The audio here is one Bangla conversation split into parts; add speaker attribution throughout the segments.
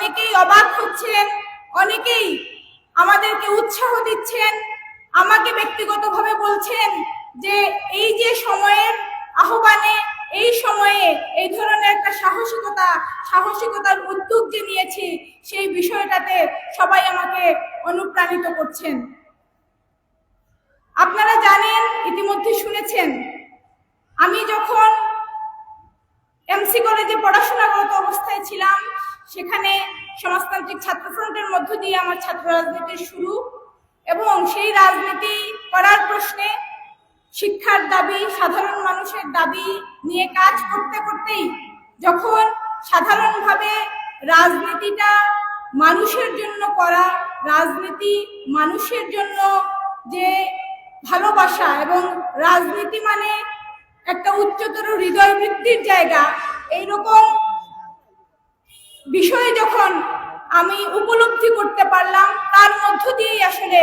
Speaker 1: অনেকেই অবাক হচ্ছেন, অনেকেই আমাদেরকে উৎসাহ দিচ্ছেন, আমাকে ব্যক্তিগতভাবে বলছেন যে এই যে সময়ের আহ্বানে, এই সময়ে এই ধরনের একটা সাহসিকতার উদ্যোগ যে নিয়েছি, সেই বিষয়টাতে সবাই আমাকে অনুপ্রাণিত করছেন। আপনারা জানেন, ইতিমধ্যে শুনেছেন, আমি যখন এমসি কলেজে পড়াশোনারত অবস্থায় ছিলাম, সেখানে সমাজতান্ত্রিক ছাত্রফ্রন্টের মধ্য দিয়ে আমার ছাত্র রাজনীতির শুরু, এবং সেই রাজনীতি করার প্রশ্নে শিক্ষার দাবি, সাধারণ মানুষের দাবি নিয়ে কাজ করতে করতেই যখন সাধারণভাবে রাজনীতিটা মানুষের জন্য করা, রাজনীতি মানুষের জন্য যে ভালোবাসা, এবং রাজনীতি মানে একটা উচ্চতর হৃদয় বৃদ্ধির জায়গা, এইরকম বিষয়ে যখন আমি উপলব্ধি করতে পারলাম, তার মধ্য দিয়েই আসলে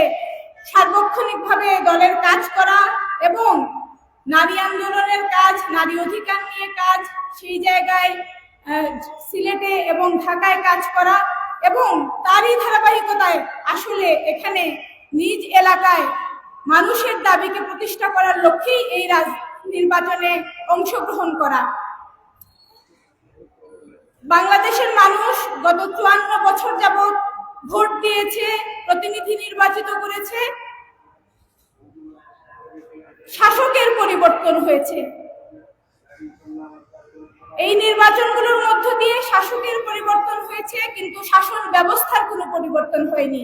Speaker 1: সার্বক্ষণিকভাবে দলের কাজ করা এবং নারী আন্দোলনের কাজ, নারী অধিকার নিয়ে কাজ, সেই জায়গায় সিলেটে এবং ঢাকায় কাজ করা, এবং তারই ধারাবাহিকতায় আসলে এখানে নিজ এলাকায় মানুষের দাবিকে প্রতিষ্ঠা করার লক্ষ্যেই এই নির্বাচনে অংশগ্রহণ করা। বাংলাদেশের মানুষ গত ৫৪ বছর যাবৎ ভোট দিয়েছে, প্রতিনিধি নির্বাচিত করেছে, শাসকের পরিবর্তন হয়েছে। এই নির্বাচনগুলোর মধ্য দিয়ে শাসকের পরিবর্তন হয়েছে, কিন্তু শাসন ব্যবস্থার কোনো পরিবর্তন হয়নি।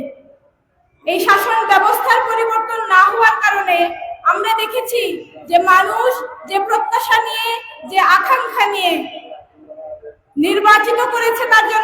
Speaker 1: এই শাসন ব্যবস্থার পরিবর্তন না হওয়ার কারণে আমরা দেখেছি যে মানুষ যে প্রত্যাশা নিয়ে, যে আকাঙ্ক্ষা নিয়ে নির্বাচিত করেছে, তার যে